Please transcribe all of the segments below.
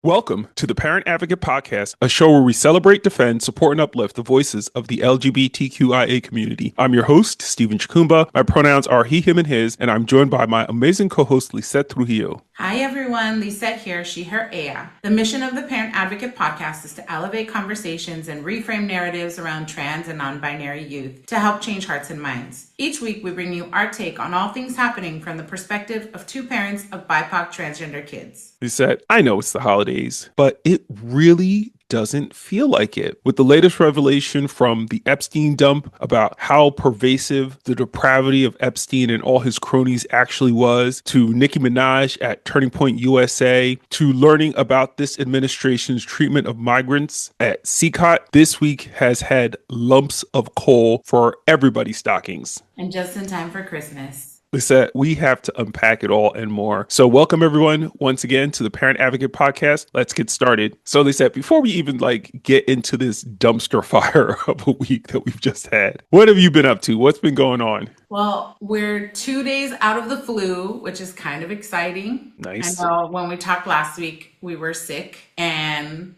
Welcome to the Parent Advocate Podcast, a show where we celebrate, defend, support, and uplift the voices of the LGBTQIA community. I'm your host, Stephen Chakumba. My pronouns are he, him, and his, and I'm joined by my amazing co-host, Lisette Trujillo. Hi everyone, Lisette here, she, her, ea. The mission of the Parent Advocate Podcast is to elevate conversations and reframe narratives around trans and non-binary youth to help change hearts and minds. Each week we bring you our take on all things happening from the perspective of two parents of BIPOC transgender kids. Lisette, I know it's the holidays, but it really doesn't feel like it. With the latest revelation from the Epstein dump about how pervasive the depravity of Epstein and all his cronies actually was, to Nicki Minaj at Turning Point USA, to learning about this administration's treatment of migrants at CCOT, this week has had lumps of coal for everybody's stockings. And just in time for Christmas. Lisette, we have to unpack it all and more. So welcome everyone once again to the Parent Advocate Podcast. Let's get started. So Lisette, before we even get into this dumpster fire of a week that we've just had, what have you been up to? What's been going on? Well, we're 2 days out of the flu, which is kind of exciting. Nice. I know when we talked last week, we were sick and,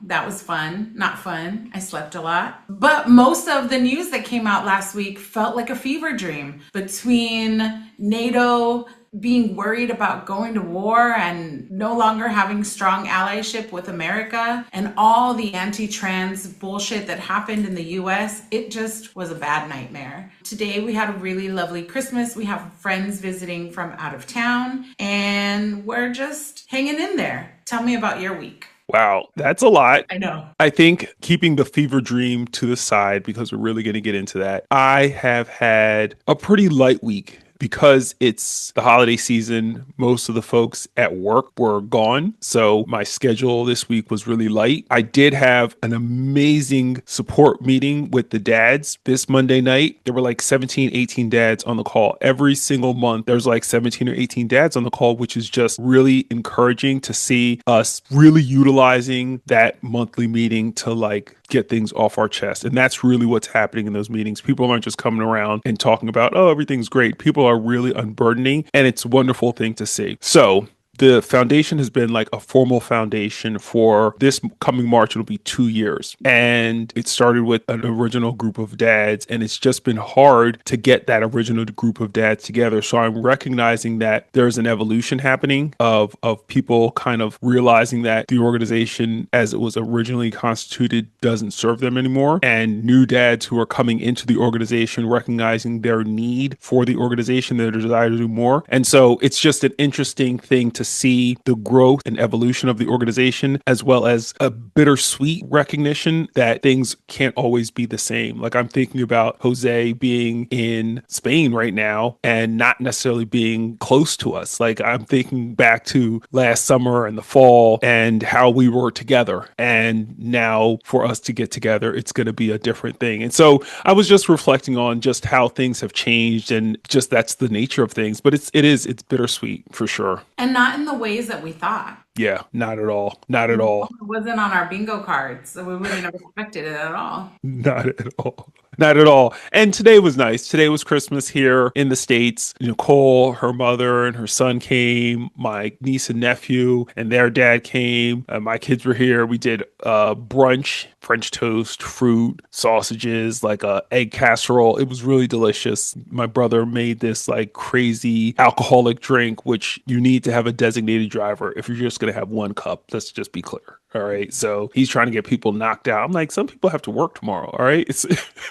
that was fun. Not fun. I slept a lot. But most of the news that came out last week felt like a fever dream between NATO being worried about going to war and no longer having strong allyship with America and all the anti-trans bullshit that happened in the US. It just was a bad nightmare. Today we had a really lovely Christmas. We have friends visiting from out of town and we're just hanging in there. Tell me about your week. Wow, that's a lot. I know. I think keeping the fever dream to the side, because we're really going to get into that, I have had a pretty light week. Because it's the holiday season, most of the folks at work were gone. So my schedule this week was really light. I did have an amazing support meeting with the dads this Monday night. There were like 17, 18 dads on the call. Every single month, there's like 17 or 18 dads on the call, which is just really encouraging to see us really utilizing that monthly meeting to get things off our chest. And that's really what's happening in those meetings. People aren't just coming around and talking about, oh, everything's great. People are really unburdening, and it's a wonderful thing to see. So the foundation has been like a formal foundation for this coming March. It'll be 2 years. And it started with an original group of dads, and it's just been hard to get that original group of dads together. So I'm recognizing that there's an evolution happening of people kind of realizing that the organization as it was originally constituted doesn't serve them anymore. And new dads who are coming into the organization recognizing their need for the organization, their desire to do more. And so it's just an interesting thing to see the growth and evolution of the organization, as well as a bittersweet recognition that things can't always be the same. Like I'm thinking about Jose being in Spain right now and not necessarily being close to us. Like I'm thinking back to last summer and the fall and how we were together. And now for us to get together, it's going to be a different thing. And so I was just reflecting on just how things have changed, and just that's the nature of things. But it's bittersweet for sure. And not in the ways that we thought. Yeah, not at all. Not at all. It wasn't on our bingo cards, so we wouldn't have expected it at all. Not at all. Not at all. And today was nice. Today was Christmas here in the States. Nicole, her mother, and her son came. My niece and nephew and their dad came. My kids were here. We did brunch, French toast, fruit, sausages, like a egg casserole. It was really delicious. My brother made this crazy alcoholic drink, which you need to have a designated driver if you're just going to have one cup. Let's just be clear. All right. So he's trying to get people knocked out. I'm like, some people have to work tomorrow. All right.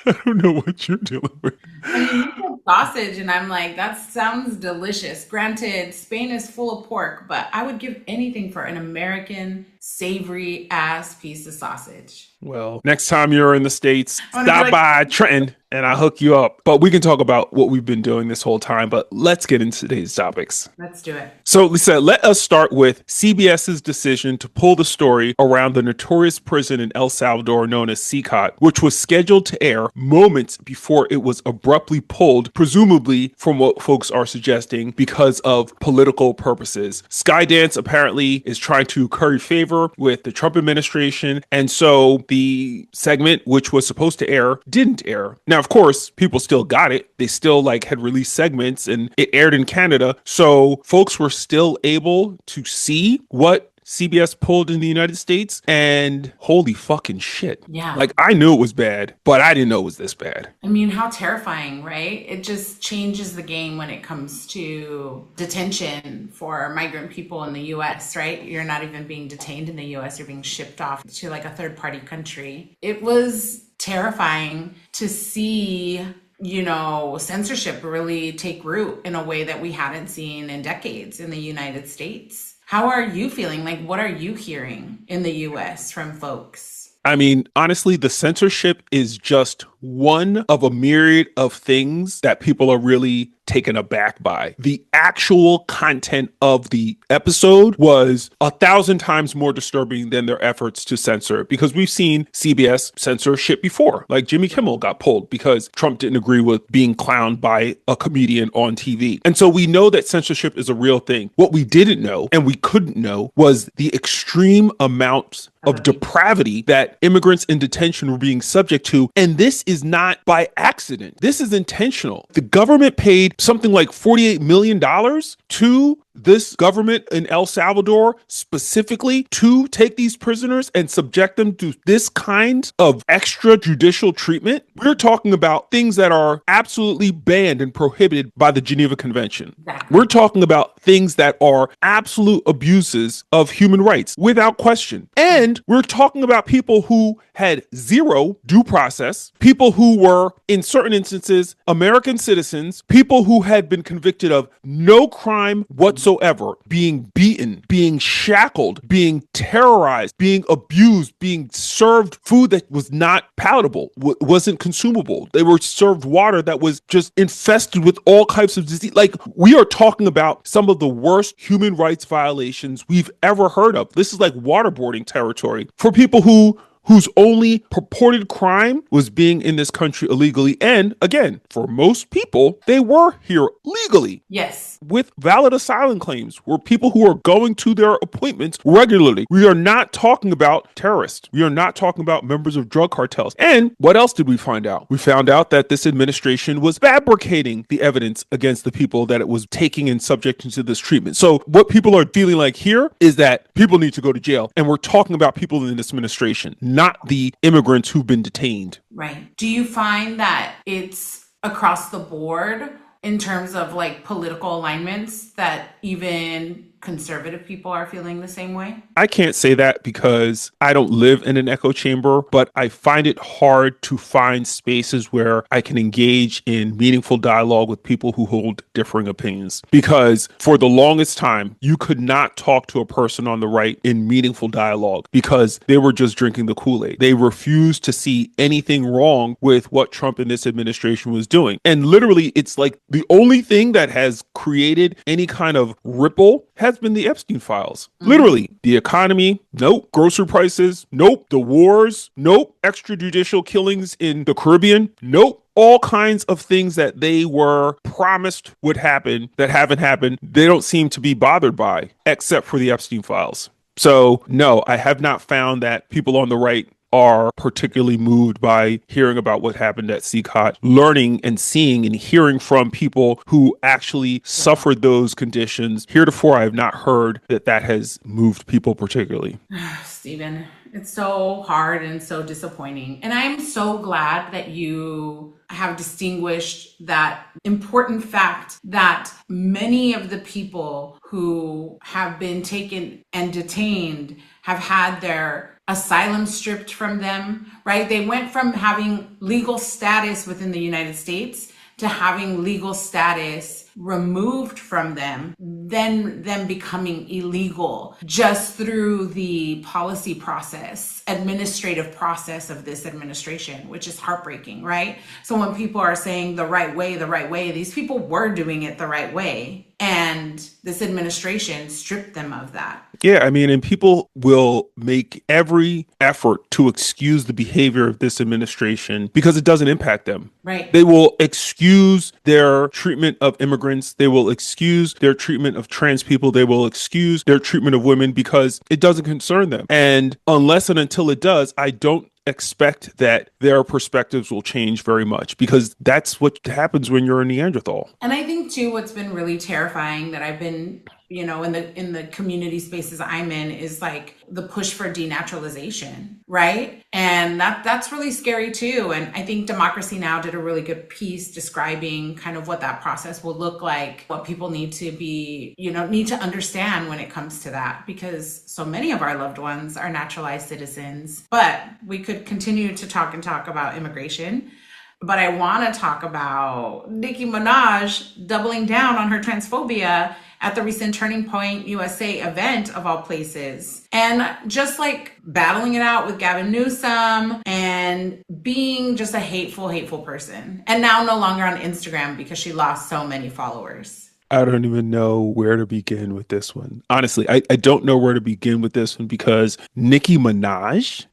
I don't know what you're dealing with. I mean, you said sausage, and I'm like, that sounds delicious. Granted, Spain is full of pork, but I would give anything for an American savory ass piece of sausage. Well, next time you're in the States, stop by Trenton and I'll hook you up. But we can talk about what we've been doing this whole time. But let's get into today's topics. Let's do it. So, Lisa, let us start with CBS's decision to pull the story around the notorious prison in El Salvador known as CCOT, which was scheduled to air moments before it was abruptly pulled, presumably from what folks are suggesting because of political purposes. Skydance apparently is trying to curry favor with the Trump administration. And so the segment, which was supposed to air, didn't air. Now, of course, people still got it. They still had released segments and it aired in Canada. So folks were still able to see what CBS pulled in the United States, and holy fucking shit. Yeah. Like, I knew it was bad, but I didn't know it was this bad. I mean, how terrifying, right? It just changes the game when it comes to detention for migrant people in the US, right? You're not even being detained in the US, you're being shipped off to like a third party country. It was terrifying to see, you know, censorship really take root in a way that we hadn't seen in decades in the United States. How are you feeling? Like, what are you hearing in the US from folks? I mean, honestly, the censorship is just one of a myriad of things that people are really taken aback by. The actual content of the episode was 1,000 times more disturbing than their efforts to censor, because we've seen CBS censor shit before. Like Jimmy Kimmel got pulled because Trump didn't agree with being clowned by a comedian on TV. And so we know that censorship is a real thing. What we didn't know and we couldn't know was the extreme amounts of depravity that immigrants in detention were being subject to. And this is not by accident. This is intentional. The government paid something like $48 million to this government in El Salvador specifically to take these prisoners and subject them to this kind of extrajudicial treatment. We're talking about things that are absolutely banned and prohibited by the Geneva Convention. We're talking about things that are absolute abuses of human rights without question. And we're talking about people who had zero due process, people who were, in certain instances, American citizens, people who had been convicted of no crime whatsoever, being beaten, being shackled, being terrorized, being abused, being served food that was not palatable, wasn't consumable. They were served water that was just infested with all types of disease. Like, we are talking about some of the worst human rights violations we've ever heard of. This is like waterboarding territory for people whose only purported crime was being in this country illegally. And again, for most people, they were here legally. Yes. With valid asylum claims, were people who are going to their appointments regularly. We are not talking about terrorists. We are not talking about members of drug cartels. And what else did we find out? We found out that this administration was fabricating the evidence against the people that it was taking and subjecting to this treatment. So what people are feeling like here is that people need to go to jail. And we're talking about people in this administration, not the immigrants who've been detained. Right. Do you find that it's across the board in terms of like political alignments that even conservative people are feeling the same way? I can't say that because I don't live in an echo chamber, but I find it hard to find spaces where I can engage in meaningful dialogue with people who hold differing opinions. Because for the longest time, you could not talk to a person on the right in meaningful dialogue because they were just drinking the Kool-Aid. They refused to see anything wrong with what Trump and this administration was doing. And literally, it's like the only thing that has created any kind of ripple has been the Epstein files. Literally, the economy, nope. Grocery prices, nope. The wars, nope. Extrajudicial killings in the Caribbean, nope. All kinds of things that they were promised would happen that haven't happened, they don't seem to be bothered by, except for the Epstein files. So, no, I have not found that people on the right are particularly moved by hearing about what happened at CCOT, learning and seeing and hearing from people who actually suffered those conditions. Heretofore, I have not heard that that has moved people particularly. Stephen, it's so hard and so disappointing. And I'm so glad that you have distinguished that important fact that many of the people who have been taken and detained have had their asylum stripped from them, right? They went from having legal status within the United States to having legal status removed from them, then them becoming illegal just through the policy process, administrative process of this administration, which is heartbreaking, right? So when people are saying the right way, these people were doing it the right way. And this administration stripped them of that. Yeah, I mean, and people will make every effort to excuse the behavior of this administration because it doesn't impact them. Right. They will excuse their treatment of immigrants. They will excuse their treatment of trans people. They will excuse their treatment of women because it doesn't concern them. And unless and until it does, I don't expect that their perspectives will change very much because that's what happens when you're a Neanderthal. And I think too, what's been really terrifying that I've been in the community spaces I'm in is like the push for denaturalization, right? And that's really scary too. And I think Democracy Now! Did a really good piece describing kind of what that process will look like, what people need to understand when it comes to that, because so many of our loved ones are naturalized citizens. But we could continue to talk about immigration. But I want to talk about Nicki Minaj doubling down on her transphobia at the recent Turning Point USA event, of all places. And just like battling it out with Gavin Newsom and being just a hateful, hateful person. And now no longer on Instagram because she lost so many followers. I don't even know where to begin with this one. Honestly, I don't know where to begin with this one because Nicki Minaj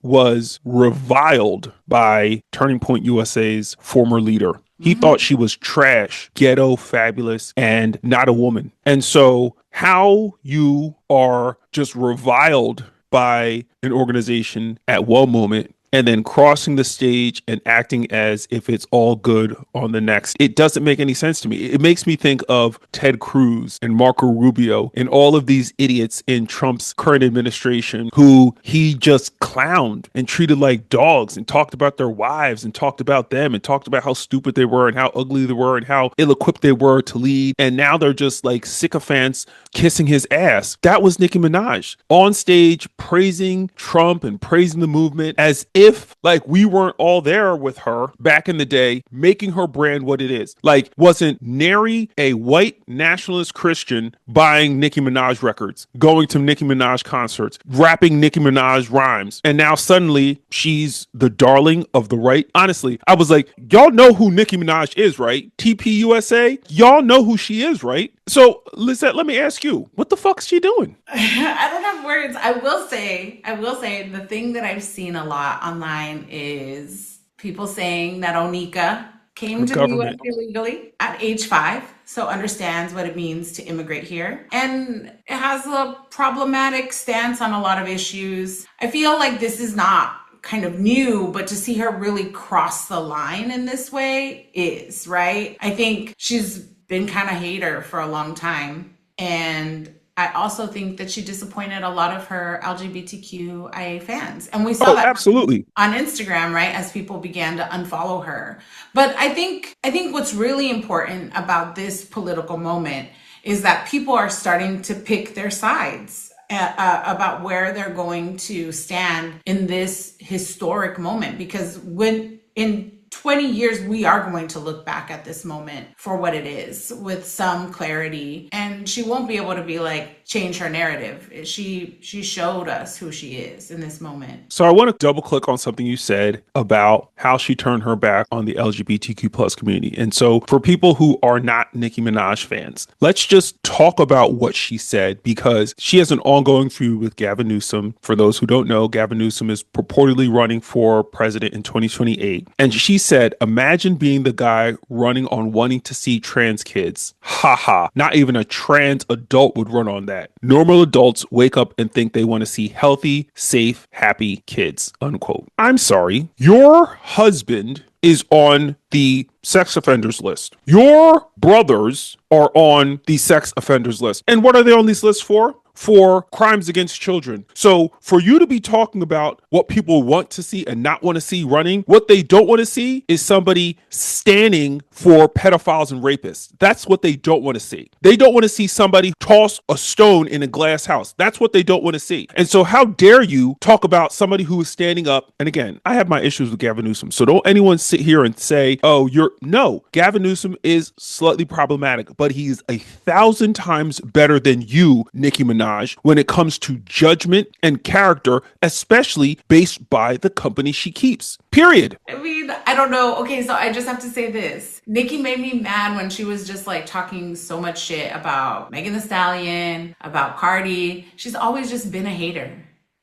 was reviled by Turning Point USA's former leader. He thought she was trash, ghetto, fabulous, and not a woman. And so how you are just reviled by an organization at one moment and then crossing the stage and acting as if it's all good on the next. It doesn't make any sense to me. It makes me think of Ted Cruz and Marco Rubio and all of these idiots in Trump's current administration who he just clowned and treated like dogs and talked about their wives and talked about them and talked about how stupid they were and how ugly they were and how ill-equipped they were to lead. And now they're just like sycophants kissing his ass. That was Nicki Minaj on stage praising Trump and praising the movement as if like we weren't all there with her back in the day, making her brand what it is. Like, wasn't Neri a white nationalist Christian buying Nicki Minaj records, going to Nicki Minaj concerts, rapping Nicki Minaj rhymes, and now suddenly she's the darling of the right? Honestly, I was like, y'all know who Nicki Minaj is, right? TPUSA, y'all know who she is, right? So, Lizette, let me ask you, what the fuck is she doing? I don't have words. I will say the thing that I've seen a lot online is people saying that Onika came to the US illegally at age 5, so understands what it means to immigrate here and has a problematic stance on a lot of issues. I feel like this is not kind of new, but to see her really cross the line in this way is, right? I think she's been kind of hater for a long time. And I also think that she disappointed a lot of her LGBTQIA fans. And we saw that absolutely on Instagram, right? As people began to unfollow her. But I think what's really important about this political moment is that people are starting to pick their sides about where they're going to stand in this historic moment. Because when in 20 years, we are going to look back at this moment for what it is with some clarity. And she won't be able to be like, change her narrative. She showed us who she is in this moment. So I want to double click on something you said about how she turned her back on the LGBTQ plus community. And so for people who are not Nicki Minaj fans, let's just talk about what she said, because she has an ongoing feud with Gavin Newsom. For those who don't know, Gavin Newsom is purportedly running for president in 2028. And she said, imagine being the guy running on wanting to see trans kids. Haha, not even a trans adult would run on that. Normal adults wake up and think they want to see healthy, safe, happy kids, unquote. I'm sorry, your husband is on the sex offenders list. Your brothers are on the sex offenders list. And what are they on these lists for? For crimes against children. So for you to be talking about what people want to see and not want to see running, what they don't want to see is somebody standing for pedophiles and rapists. That's what they don't want to see. They don't want to see somebody toss a stone in a glass house. That's what they don't want to see. And so how dare you talk about somebody who is standing up? And again, I have my issues with Gavin Newsom. So don't anyone sit here and say, oh, no, Gavin Newsom is slightly problematic, but he's 1,000 times better than you, Nicki Minaj, when it comes to judgment and character, especially based by the company she keeps. Period. I mean, I don't know. Okay, so I just have to say this. Nicki made me mad when she was just like talking so much shit about Megan Thee Stallion, about Cardi. She's always just been a hater.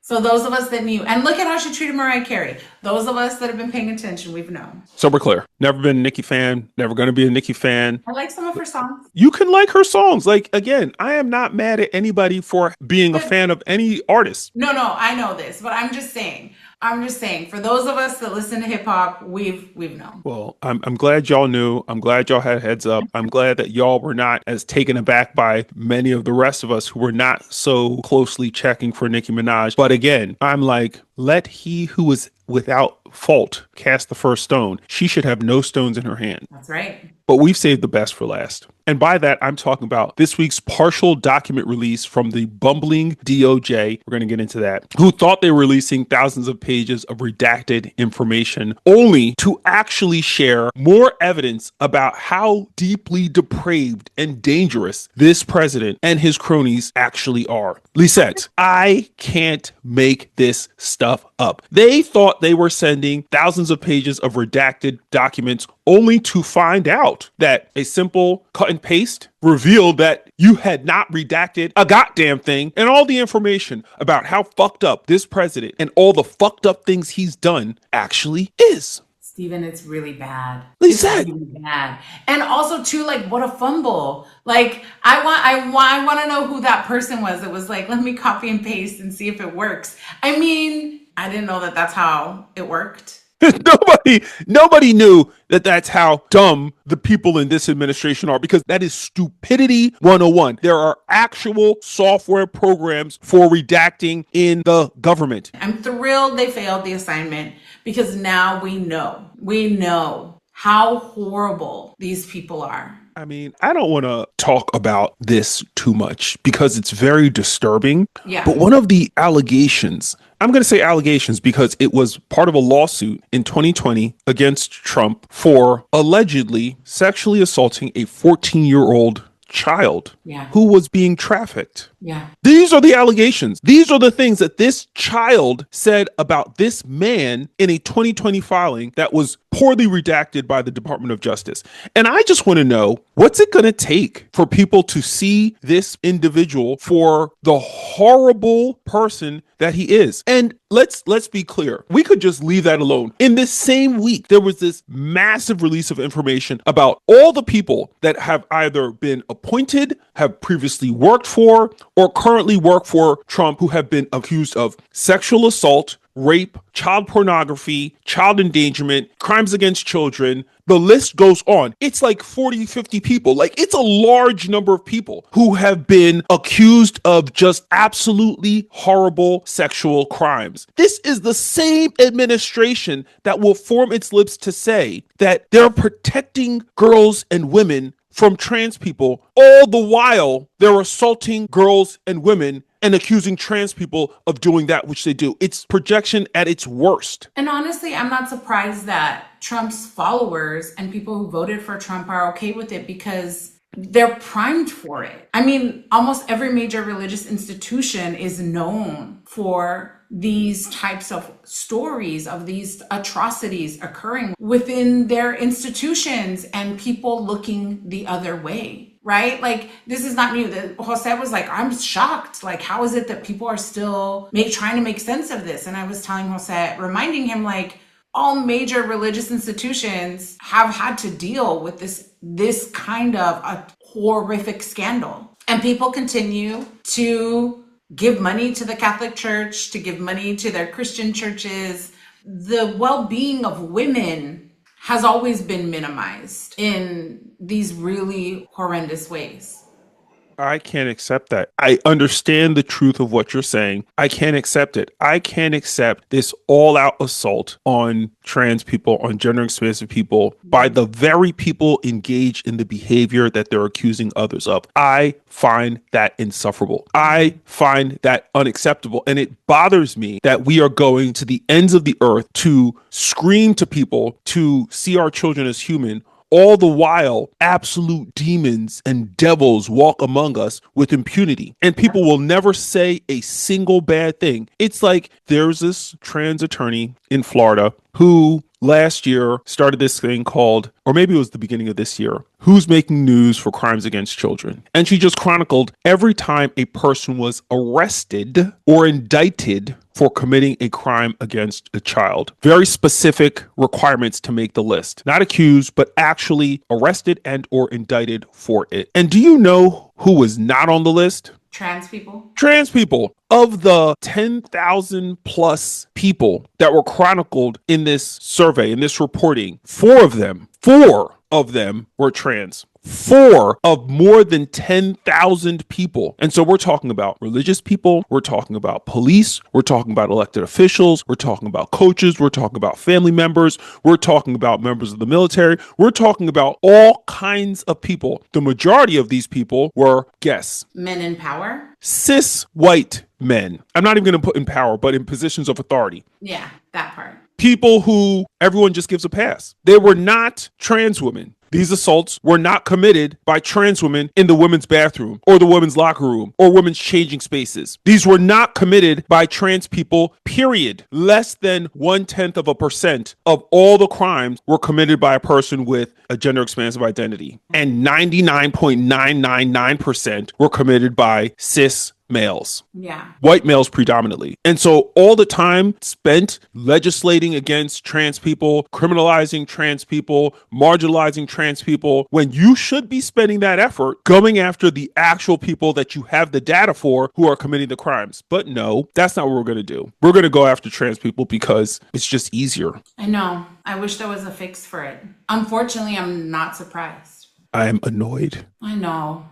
So those of us that knew, and look at how she treated Mariah Carey. Those of us that have been paying attention, we've known. So we're clear. Never been a Nicki fan. Never going to be a Nicki fan. I like some of her songs. You can like her songs. Like, again, I am not mad at anybody for being a fan of any artist. No, I know this, but I'm just saying. I'm just saying, for those of us that listen to hip hop, we've known. Well, I'm glad y'all knew. I'm glad y'all had heads up. I'm glad that y'all were not as taken aback by many of the rest of us who were not so closely checking for Nicki Minaj. But again, I'm like, let he who is without fault cast the first stone. She should have no stones in her hand. That's right. But we've saved the best for last. And by that, I'm talking about this week's partial document release from the bumbling DOJ. We're going to get into that. Who thought they were releasing thousands of pages of redacted information only to actually share more evidence about how deeply depraved and dangerous this president and his cronies actually are. Lisette, I can't make this stuff up. They thought they were sending thousands of pages of redacted documents only to find out that a simple cut and paste revealed that you had not redacted a goddamn thing, and all the information about how fucked up this president and all the fucked up things he's done actually is. Steven, it's really bad. Lisette. It's really bad. And also too, like, what a fumble. Like, I want to know who that person was that was like, let me copy and paste and see if it works. I mean, I didn't know that that's how it worked. Nobody knew that that's how dumb the people in this administration are, because that is stupidity 101. There are actual software programs for redacting in the government. I'm thrilled they failed the assignment because now we know how horrible these people are. I mean, I don't want to talk about this too much because it's very disturbing. Yeah. But one of the allegations, I'm going to say allegations because it was part of a lawsuit in 2020 against Trump for allegedly sexually assaulting a 14-year-old child who was being trafficked. Yeah. These are the allegations. These are the things that this child said about this man in a 2020 filing that was poorly redacted by the Department of Justice. And I just want to know, what's it going to take for people to see this individual for the horrible person that he is? And let's be clear. We could just leave that alone. In this same week, there was this massive release of information about all the people that have either been appointed, have previously worked for, or currently work for Trump who have been accused of sexual assault, rape, child pornography, child endangerment, crimes against children. The list goes on. It's like 40, 50 people. Like, it's a large number of people who have been accused of just absolutely horrible sexual crimes. This is the same administration that will form its lips to say that they're protecting girls and women from trans people. All the while, they're assaulting girls and women and accusing trans people of doing that which they do. It's projection at its worst. And honestly, I'm not surprised that Trump's followers and people who voted for Trump are okay with it because they're primed for it. I mean, almost every major religious institution is known for these types of stories of these atrocities occurring within their institutions and people looking the other way, right? Like, this is not new. Jose was like, I'm shocked. Like, how is it that people are still trying to make sense of this? And I was telling Jose, reminding him, like, all major religious institutions have had to deal with this kind of a horrific scandal. And people continue to give money to the Catholic Church, to give money to their Christian churches. The well-being of women has always been minimized in these really horrendous ways. I can't accept that. I understand the truth of what you're saying. I can't accept it. I can't accept this all-out assault on trans people, on gender-expansive people, by the very people engaged in the behavior that they're accusing others of. I find that insufferable. I find that unacceptable. And it bothers me that we are going to the ends of the earth to scream to people to see our children as human, all the while absolute demons and devils walk among us with impunity. And people will never say a single bad thing. It's like there's this trans attorney in Florida who last year started this thing called, or maybe it was the beginning of this year, Who's Making News for Crimes Against Children. And she just chronicled every time a person was arrested or indicted for committing a crime against a child. Very specific requirements to make the list. Not accused, but actually arrested and or indicted for it. And do you know who was not on the list? Trans people? Trans people. Of the 10,000 plus people that were chronicled in this survey, in this reporting, four of them were trans. Four of more than 10,000 people. And so we're talking about religious people, we're talking about police, we're talking about elected officials, we're talking about coaches, we're talking about family members, we're talking about members of the military, we're talking about all kinds of people. The majority of these people were, guess, Men in power? cis white men. I'm not even going to put in power, but in positions of authority. Yeah, that part. People who everyone just gives a pass. They were not trans women. These assaults were not committed by trans women in the women's bathroom or the women's locker room or women's changing spaces. These were not committed by trans people, period. Less than 0.1% of all the crimes were committed by a person with a gender expansive identity. And 99.999% were committed by cis males. Yeah. White males predominantly. And so all the time spent legislating against trans people, criminalizing trans people, marginalizing trans people, when you should be spending that effort going after the actual people that you have the data for who are committing the crimes. But no, that's not what we're going to do. We're going to go after trans people because it's just easier. I know. I wish there was a fix for it. Unfortunately, I'm not surprised. I am annoyed. I know.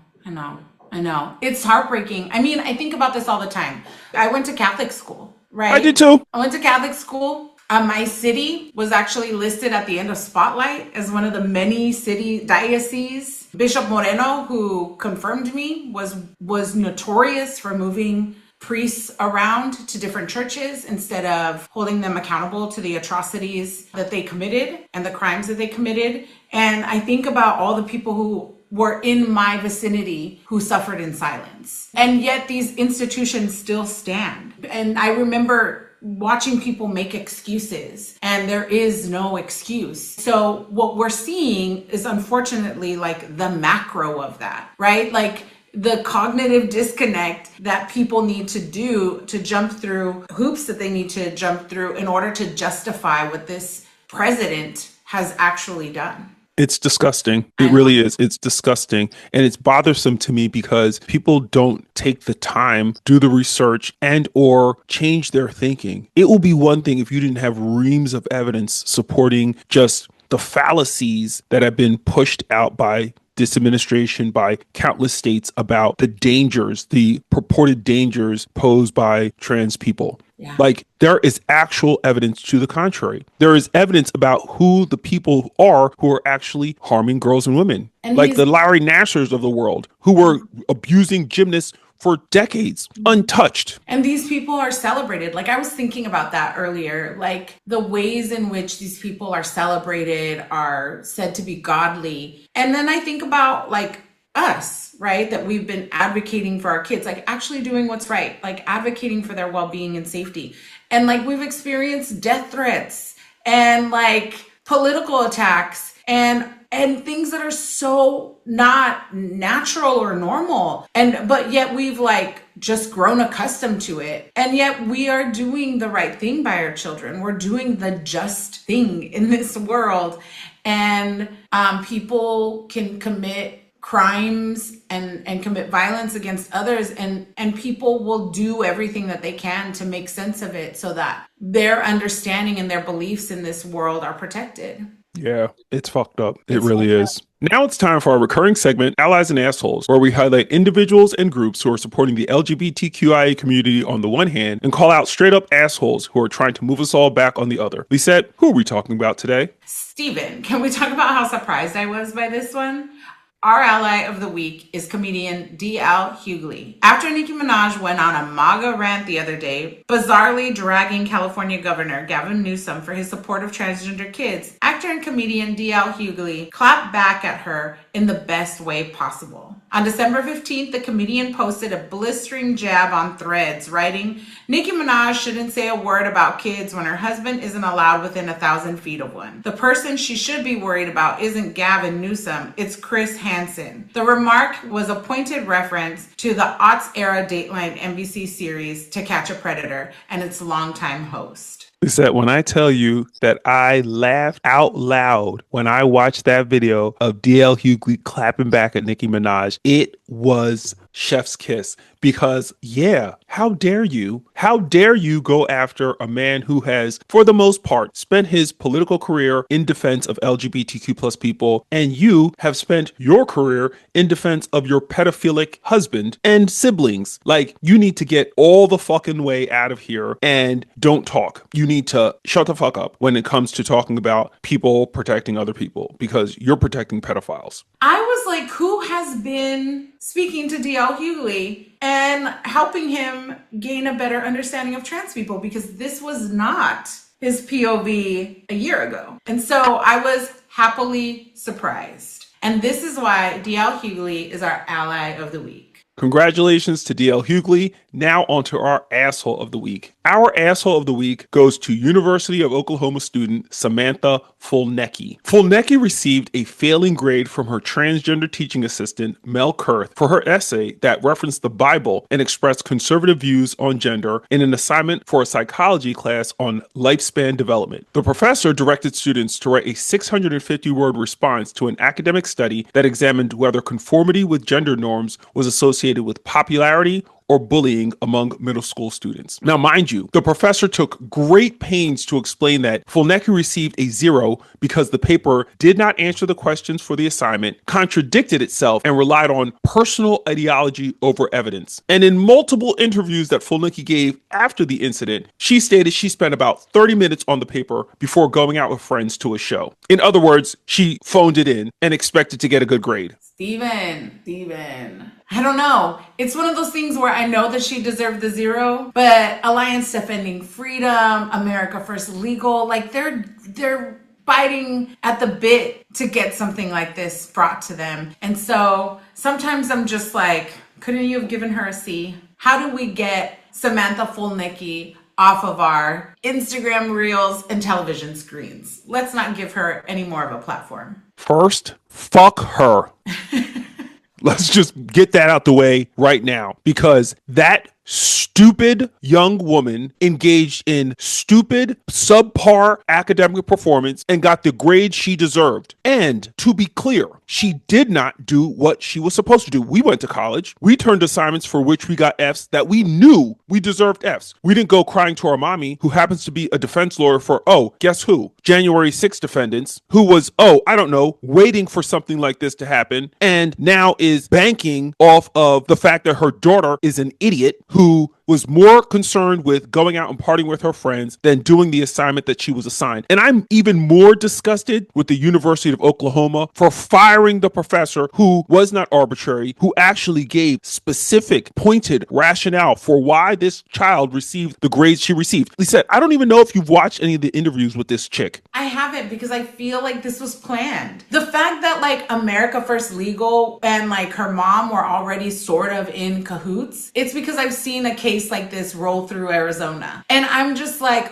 It's heartbreaking. I mean, I think about this all the time. I went to Catholic school, right? I did too. I went to Catholic school. My city was actually listed at the end of Spotlight as one of the many city dioceses. Bishop Moreno, who confirmed me, was notorious for moving priests around to different churches instead of holding them accountable to the atrocities that they committed and the crimes that they committed. And I think about all the people who were in my vicinity who suffered in silence. And yet these institutions still stand. And I remember watching people make excuses, and there is no excuse. So what we're seeing is unfortunately like the macro of that, right? Like the cognitive disconnect that people need to do to jump through hoops that they need to jump through in order to justify what this president has actually done. It's disgusting. It really is. It's disgusting. And it's bothersome to me because people don't take the time, do the research, and or change their thinking. It will be one thing if you didn't have reams of evidence supporting just the fallacies that have been pushed out by this administration, by countless states about the dangers, the purported dangers posed by trans people. Yeah. Like there is actual evidence to the contrary. There is evidence about who the people are who are actually harming girls and women. And like the Larry Nassars of the world who were abusing gymnasts for decades, untouched. And these people are celebrated. Like I was thinking about that earlier, like the ways in which these people are celebrated are said to be godly. And then I think about like us, right? That we've been advocating for our kids, like actually doing what's right, like advocating for their well-being and safety. And like we've experienced death threats and like political attacks and things that are so not natural or normal. But yet we've like just grown accustomed to it. And yet we are doing the right thing by our children. We're doing the just thing in this world. And people can commit crimes and commit violence against others, and people will do everything that they can to make sense of it so that their understanding and their beliefs in this world are protected. Yeah, it's fucked up. It really is. Now it's time for our recurring segment, Allies and Assholes, where we highlight individuals and groups who are supporting the LGBTQIA community on the one hand and call out straight up assholes who are trying to move us all back on the other. Lisette, who are we talking about today? Steven, can we talk about how surprised I was by this one? Our ally of the week is comedian D.L. Hughley. After Nicki Minaj went on a MAGA rant the other day, bizarrely dragging California Governor Gavin Newsom for his support of transgender kids, actor and comedian D.L. Hughley clapped back at her in the best way possible. On December 15th, the comedian posted a blistering jab on Threads, writing, "Nicki Minaj shouldn't say a word about kids when her husband isn't allowed within 1,000 feet of one. The person she should be worried about isn't Gavin Newsom, it's Chris Hansen." The remark was a pointed reference to the aughts-era Dateline NBC series To Catch a Predator and its longtime host. Lisette, when I tell you that I laughed out loud when I watched that video of D.L. Hughley clapping back at Nicki Minaj, it was chef's kiss because, yeah, how dare you? How dare you go after a man who has, for the most part, spent his political career in defense of LGBTQ plus people, and you have spent your career in defense of your pedophilic husband and siblings. Like, you need to get all the fucking way out of here and don't talk. You need to shut the fuck up when it comes to talking about people protecting other people because you're protecting pedophiles. I was like, who has been speaking to DL Hughley and helping him gain a better understanding of trans people? Because this was not his POV a year ago. And so I was happily surprised. And this is why DL Hughley is our ally of the week. Congratulations to DL Hughley. Now on to our asshole of the week. Our asshole of the week goes to University of Oklahoma student Samantha Fulnecki. Fulnecki received a failing grade from her transgender teaching assistant, Mel Kurth, for her essay that referenced the Bible and expressed conservative views on gender in an assignment for a psychology class on lifespan development. The professor directed students to write a 650-word response to an academic study that examined whether conformity with gender norms was associated with popularity or bullying among middle school students. Now, mind you, the professor took great pains to explain that Fulnecki received a 0 because the paper did not answer the questions for the assignment, contradicted itself, and relied on personal ideology over evidence. And in multiple interviews that Fulnecki gave after the incident, she stated she spent about 30 minutes on the paper before going out with friends to a show. In other words, she phoned it in and expected to get a good grade. Steven. I don't know. It's one of those things where I know that she deserved the 0, but Alliance Defending Freedom, America First Legal, like they're biting at the bit to get something like this brought to them. And so sometimes I'm just like, couldn't you have given her a C? How do we get Samantha Fulnecki off of our Instagram reels and television screens? Let's not give her any more of a platform. First, fuck her. Let's just get that out the way right now, because that stupid young woman engaged in stupid, subpar academic performance and got the grade she deserved. And to be clear, she did not do what she was supposed to do. We went to college. We turned assignments for which we got Fs that we knew we deserved Fs. We didn't go crying to our mommy, who happens to be a defense lawyer for, guess who? January 6th defendants, who was, waiting for something like this to happen, and now is banking off of the fact that her daughter is an idiot who was more concerned with going out and partying with her friends than doing the assignment that she was assigned. And I'm even more disgusted with the University of Oklahoma for firing the professor who was not arbitrary, who actually gave specific, pointed rationale for why this child received the grades she received. Lisa, I don't even know if you've watched any of the interviews with this chick. I haven't, because I feel like this was planned. The fact that like America First Legal and like her mom were already sort of in cahoots, it's because I've seen a case like this roll through Arizona. And I'm just like,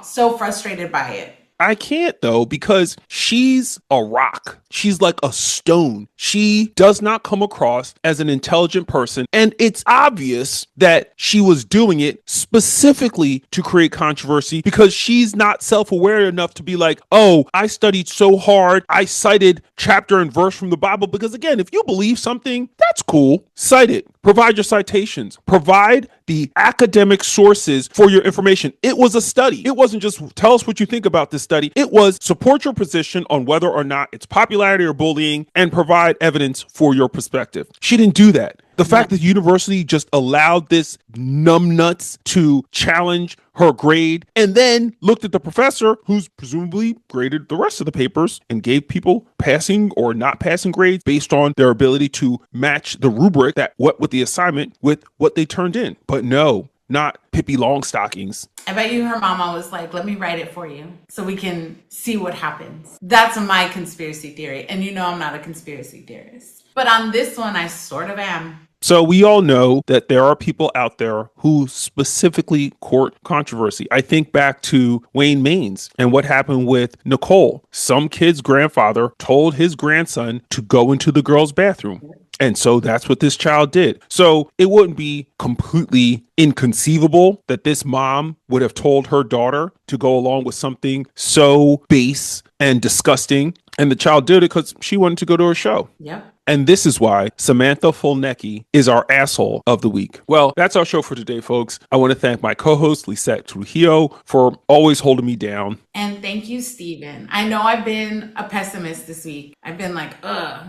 so frustrated by it. I can't though, because she's a rock. She's like a stone. She does not come across as an intelligent person. And it's obvious that she was doing it specifically to create controversy, because she's not self-aware enough to be like, I studied so hard. I cited chapter and verse from the Bible. Because again, if you believe something, that's cool. Cite it. Provide your citations. Provide the academic sources for your information. It was a study. It wasn't just tell us what you think about this study. It was support your position on whether or not it's popularity or bullying and provide evidence for your perspective. She didn't do that. The fact that the university just allowed this numbnuts to challenge her grade and then looked at the professor, who's presumably graded the rest of the papers, and gave people passing or not passing grades based on their ability to match the rubric that went with the assignment with what they turned in. But no, not Pippi Longstockings. I bet you her mama was like, let me write it for you so we can see what happens. That's my conspiracy theory. And you know I'm not a conspiracy theorist. But on this one, I sort of am. So we all know that there are people out there who specifically court controversy. I think back to Wayne Maines and what happened with Nicole. Some kid's grandfather told his grandson to go into the girl's bathroom. And so that's what this child did. So it wouldn't be completely inconceivable that this mom would have told her daughter to go along with something so base and disgusting. And the child did it because she wanted to go to a show. Yep. And this is why Samantha Fulnecki is our asshole of the week. Well, that's our show for today, folks. I want to thank my co-host, Lisette Trujillo, for always holding me down. And thank you, Steven. I know I've been a pessimist this week. I've been like,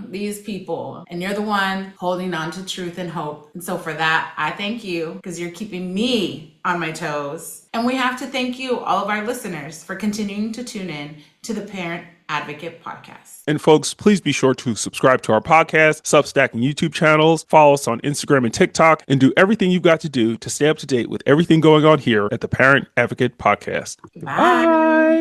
these people. And you're the one holding on to truth and hope. And so for that, I thank you because you're keeping me on my toes. And we have to thank you, all of our listeners, for continuing to tune in to the Parent Advocate Podcast. And folks, please be sure to subscribe to our podcast, Substack, and YouTube channels. Follow us on Instagram and TikTok, and do everything you've got to do to stay up to date with everything going on here at the Parent Advocate Podcast. Bye.